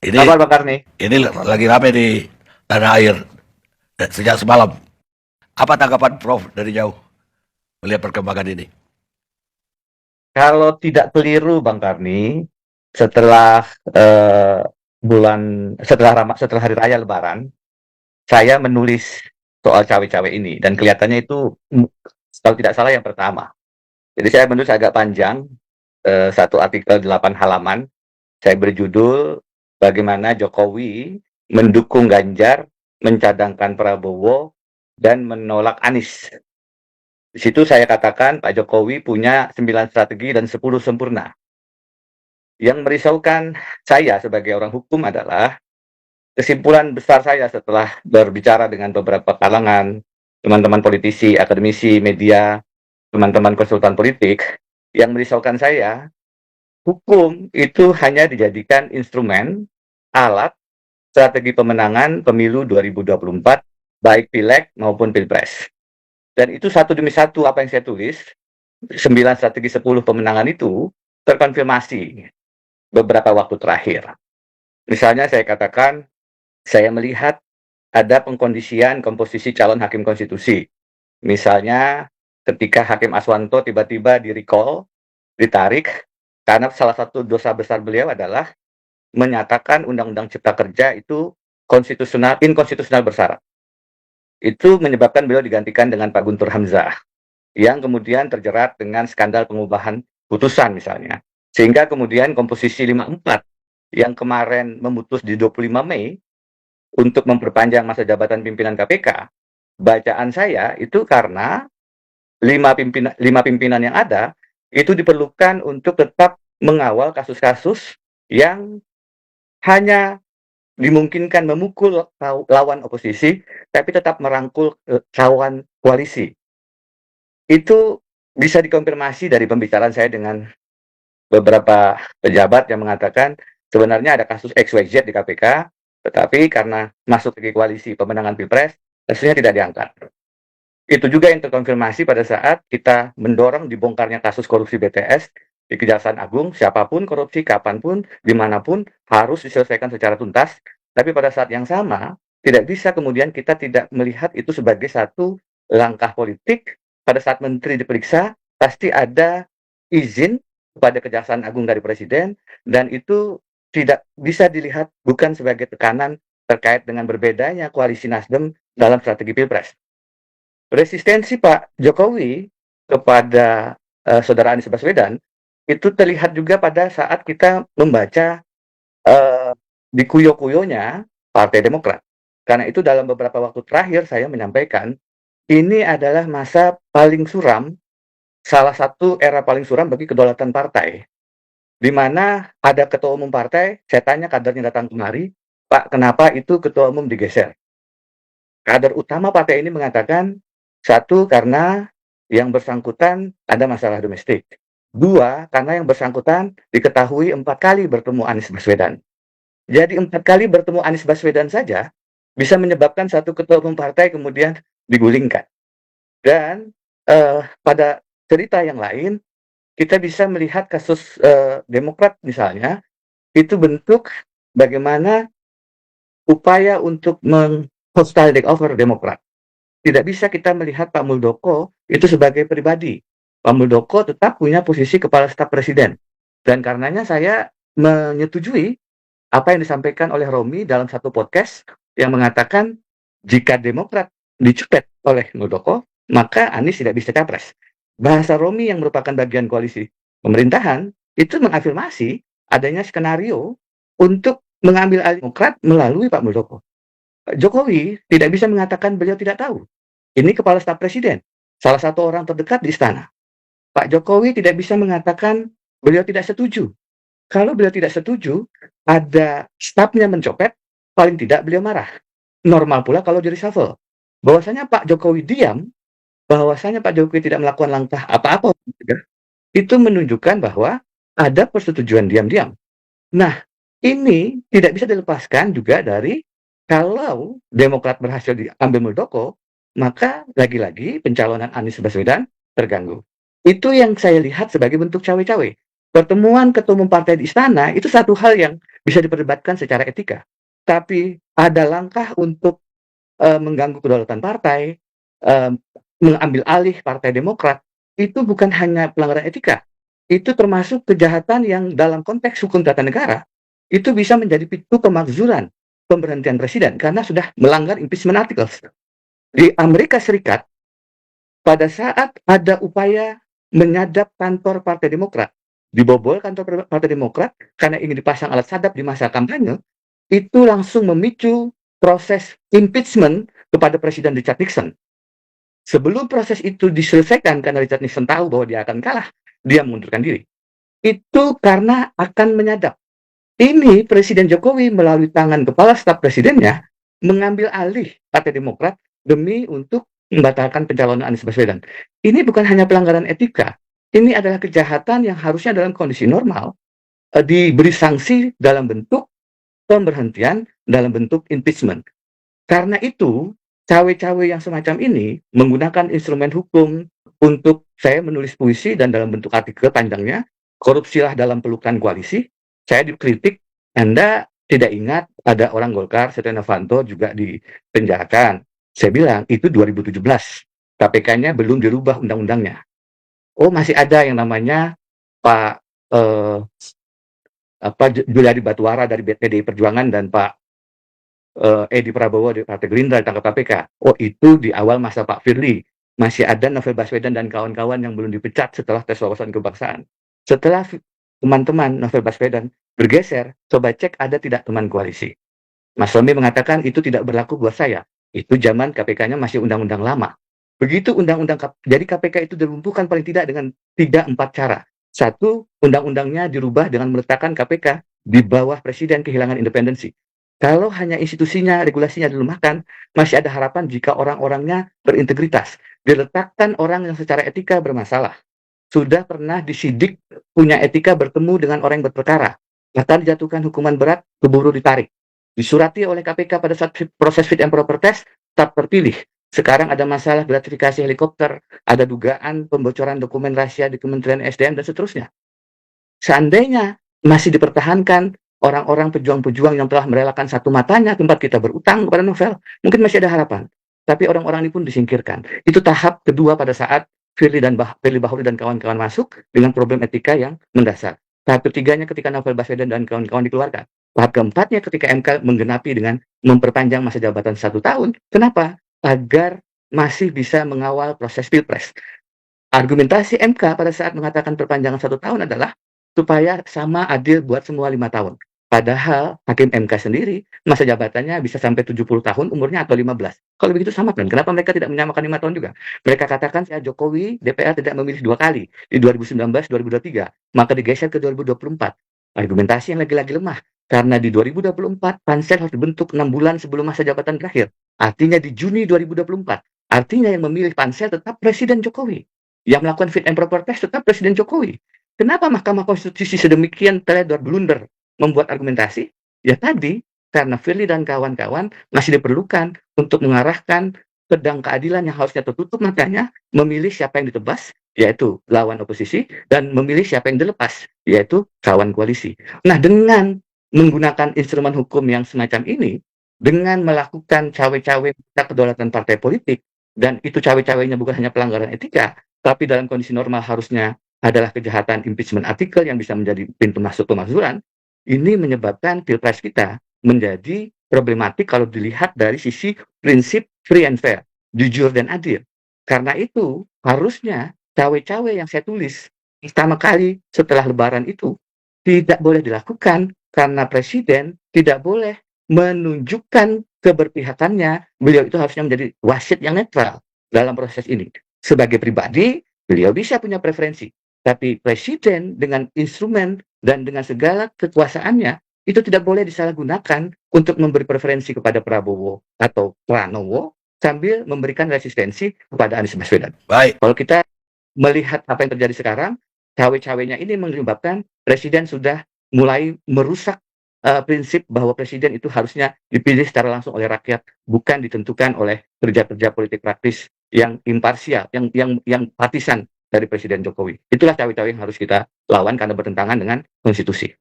Ini Kabar Bang Karni? ini lagi rame di tanah air sejak semalam. Apa tanggapan Prof dari jauh melihat perkembangan ini? Kalau tidak keliru Bang Karni, setelah eh, setelah hari raya Lebaran, saya menulis soal cawe-cawe ini dan kelihatannya itu kalau tidak salah yang pertama. Jadi saya menulis agak panjang, satu artikel 8 halaman. Saya berjudul bagaimana Jokowi mendukung Ganjar, mencadangkan Prabowo, dan menolak Anies. Di situ saya katakan Pak Jokowi punya 9 strategi dan 10 sempurna. Yang merisaukan saya sebagai orang hukum adalah kesimpulan besar saya setelah berbicara dengan beberapa kalangan, teman-teman politisi, akademisi, media, teman-teman konsultan politik, yang merisaukan saya, hukum itu hanya dijadikan instrumen, alat, strategi pemenangan pemilu 2024, baik pileg maupun pilpres. Dan itu satu demi satu apa yang saya tulis, 9 strategi 10 pemenangan itu terkonfirmasi beberapa waktu terakhir. Misalnya saya katakan, saya melihat ada pengkondisian komposisi calon hakim konstitusi. Misalnya ketika Hakim Aswanto tiba-tiba di-recall, ditarik, karena salah satu dosa besar beliau adalah menyatakan Undang-Undang Cipta Kerja itu inkonstitusional bersyarat. Itu menyebabkan beliau digantikan dengan Pak Guntur Hamzah, yang kemudian terjerat dengan skandal pengubahan putusan misalnya. Sehingga kemudian komposisi 54 yang kemarin memutus di 25 Mei untuk memperpanjang masa jabatan pimpinan KPK, bacaan saya itu karena lima pimpinan yang ada itu diperlukan untuk tetap mengawal kasus-kasus yang hanya dimungkinkan memukul lawan oposisi, tapi tetap merangkul lawan koalisi. Itu bisa dikonfirmasi dari pembicaraan saya dengan beberapa pejabat yang mengatakan sebenarnya ada kasus XYZ di KPK, tetapi karena masuk ke koalisi pemenangan Pilpres, hasilnya tidak diangkat. Itu juga yang terkonfirmasi pada saat kita mendorong dibongkarnya kasus korupsi BTS di Kejaksaan Agung, siapapun korupsi, kapanpun, dimanapun, harus diselesaikan secara tuntas. Tapi pada saat yang sama, tidak bisa kemudian kita tidak melihat itu sebagai satu langkah politik. Pada saat menteri diperiksa, pasti ada izin kepada Kejaksaan Agung dari Presiden, dan itu tidak bisa dilihat bukan sebagai tekanan terkait dengan berbedanya koalisi Nasdem dalam strategi Pilpres. Resistensi Pak Jokowi kepada saudara Anies Baswedan itu terlihat juga pada saat kita membaca di kuyo-kuyonya Partai Demokrat. Karena itu dalam beberapa waktu terakhir saya menyampaikan ini adalah masa paling suram, salah satu era paling suram bagi kedaulatan partai. Di mana ada ketua umum partai, saya tanya kadernya datang kemari, Pak, kenapa itu ketua umum digeser? Kader utama partai ini mengatakan, satu, karena yang bersangkutan ada masalah domestik. Dua, karena yang bersangkutan diketahui 4 kali bertemu Anies Baswedan. Jadi 4 kali bertemu Anies Baswedan saja bisa menyebabkan satu ketua umum partai kemudian digulingkan. Dan pada cerita yang lain, kita bisa melihat kasus Demokrat misalnya, itu bentuk bagaimana upaya untuk hostile takeover Demokrat. Tidak bisa kita melihat Pak Muldoko itu sebagai pribadi. Pak Muldoko tetap punya posisi kepala staf presiden. Dan karenanya saya menyetujui apa yang disampaikan oleh Romi dalam satu podcast yang mengatakan jika Demokrat dicupet oleh Muldoko, maka Anies tidak bisa capres. Bahasa Romi yang merupakan bagian koalisi pemerintahan itu mengafirmasi adanya skenario untuk mengambil alih Demokrat melalui Pak Muldoko. Jokowi tidak bisa mengatakan beliau tidak tahu. Ini kepala staf presiden, salah satu orang terdekat di istana. Pak Jokowi tidak bisa mengatakan beliau tidak setuju. Kalau beliau tidak setuju, ada stafnya mencopet, paling tidak beliau marah. Normal pula kalau di reshuffle. Bahwasanya Pak Jokowi diam, bahwasanya Pak Jokowi tidak melakukan langkah apa-apa, itu menunjukkan bahwa ada persetujuan diam-diam. Nah, ini tidak bisa dilepaskan juga dari kalau Demokrat berhasil diambil Muldoko, maka lagi-lagi pencalonan Anies Baswedan terganggu. Itu yang saya lihat sebagai bentuk cawe-cawe. Pertemuan ketua umum partai di istana itu satu hal yang bisa diperdebatkan secara etika. Tapi ada langkah untuk mengganggu kedaulatan partai, mengambil alih Partai Demokrat, itu bukan hanya pelanggaran etika, itu termasuk kejahatan yang dalam konteks hukum tata negara, itu bisa menjadi pintu pemakzulan pemberhentian presiden karena sudah melanggar impeachment articles. Di Amerika Serikat, pada saat ada upaya menyadap kantor Partai Demokrat, dibobol kantor Partai Demokrat karena ingin dipasang alat sadap di masa kampanye, itu langsung memicu proses impeachment kepada Presiden Richard Nixon. Sebelum proses itu diselesaikan karena Richard Nixon tahu bahwa dia akan kalah, dia mengundurkan diri. Itu karena akan menyadap. Ini Presiden Jokowi melalui tangan kepala staf presidennya mengambil alih Partai Demokrat demi untuk membatalkan pencalonan Anies Baswedan. Ini bukan hanya pelanggaran etika, ini adalah kejahatan yang harusnya dalam kondisi normal diberi sanksi dalam bentuk pemberhentian, dalam bentuk impeachment. Karena itu, cawe-cawe yang semacam ini menggunakan instrumen hukum untuk saya menulis puisi dan dalam bentuk artikel panjangnya, korupsilah dalam pelukan koalisi. Saya dikritik, Anda tidak ingat ada orang Golkar, Setia Novanto juga dipenjarakan. Saya bilang, itu 2017. KPK-nya belum dirubah undang-undangnya. Oh, masih ada yang namanya Pak Juliari Batubara dari PDI Perjuangan dan Pak Edi Prabowo di Partai Gerindra ditangkap KPK. Oh, itu di awal masa Pak Firly. Masih ada Novel Baswedan dan kawan-kawan yang belum dipecat setelah tes wawasan kebangsaan. Setelah teman-teman Novel Baswedan bergeser, coba cek ada tidak teman koalisi. Mas Romi mengatakan itu tidak berlaku buat saya. Itu zaman KPK-nya masih undang-undang lama. Begitu jadi KPK itu dilumpuhkan paling tidak dengan 3-4 cara. Satu, undang-undangnya dirubah dengan meletakkan KPK di bawah presiden kehilangan independensi. Kalau hanya institusinya, regulasinya dilemahkan, masih ada harapan jika orang-orangnya berintegritas. Diletakkan orang yang secara etika bermasalah. Sudah pernah disidik, punya etika bertemu dengan orang yang berperkara. Bahkan dijatuhkan hukuman berat, keburu ditarik. Disurati oleh KPK pada saat proses fit and proper test, tetap terpilih. Sekarang ada masalah gratifikasi helikopter, ada dugaan pembocoran dokumen rahasia di Kementerian SDM, dan seterusnya. Seandainya masih dipertahankan orang-orang pejuang-pejuang yang telah merelakan satu matanya tempat kita berutang kepada Novel, mungkin masih ada harapan. Tapi orang-orang ini pun disingkirkan. Itu tahap kedua pada saat Firly Bahuri dan kawan-kawan masuk dengan problem etika yang mendasar. Tahap ketiganya ketika Novel Baswedan dan kawan-kawan dikeluarkan. Tahap keempatnya ketika MK menggenapi dengan memperpanjang masa jabatan 1 tahun. Kenapa? Agar masih bisa mengawal proses pilpres. Argumentasi MK pada saat mengatakan perpanjangan 1 tahun adalah supaya sama adil buat semua 5 tahun. Padahal hakim MK sendiri masa jabatannya bisa sampai 70 tahun umurnya atau 15. Kalau begitu sama kan? Kenapa mereka tidak menyamakan 5 tahun juga? Mereka katakan saya Jokowi, DPR tidak memilih 2 kali di 2019, 2023, maka digeser ke 2024. Argumentasi yang lagi-lagi lemah. Karena di 2024 pansel harus dibentuk 6 bulan sebelum masa jabatan berakhir. Artinya di Juni 2024. Artinya yang memilih pansel tetap Presiden Jokowi. Yang melakukan fit and proper test tetap Presiden Jokowi. Kenapa Mahkamah Konstitusi sedemikian teledor blunder membuat argumentasi? Ya tadi, karena Firly dan kawan-kawan masih diperlukan untuk mengarahkan pedang keadilan yang harusnya tertutup matanya, memilih siapa yang ditebas, yaitu lawan oposisi, dan memilih siapa yang dilepas, yaitu kawan koalisi. Nah, dengan menggunakan instrumen hukum yang semacam ini, dengan melakukan cawe-cawe kedaulatan partai politik, dan itu cawe-cawenya bukan hanya pelanggaran etika, tapi dalam kondisi normal harusnya adalah kejahatan impeachment artikel yang bisa menjadi pintu masuk pemakzulan, ini menyebabkan pilpres kita menjadi problematik kalau dilihat dari sisi prinsip free and fair, jujur dan adil. Karena itu, harusnya cawe-cawe yang saya tulis pertama kali setelah Lebaran itu tidak boleh dilakukan karena Presiden tidak boleh menunjukkan keberpihakannya. Beliau itu harusnya menjadi wasit yang netral dalam proses ini. Sebagai pribadi, beliau bisa punya preferensi. Tapi Presiden dengan instrumen dan dengan segala kekuasaannya, itu tidak boleh disalahgunakan untuk memberi preferensi kepada Prabowo atau Pranowo sambil memberikan resistensi kepada Anies Baswedan. Baik. Kalau kita melihat apa yang terjadi sekarang, cawe-cawenya ini menyebabkan Presiden sudah mulai merusak prinsip bahwa Presiden itu harusnya dipilih secara langsung oleh rakyat, bukan ditentukan oleh kerja-kerja politik praktis yang imparsial, yang partisan, dari Presiden Jokowi. Itulah cawe-cawe yang harus kita lawan karena bertentangan dengan konstitusi.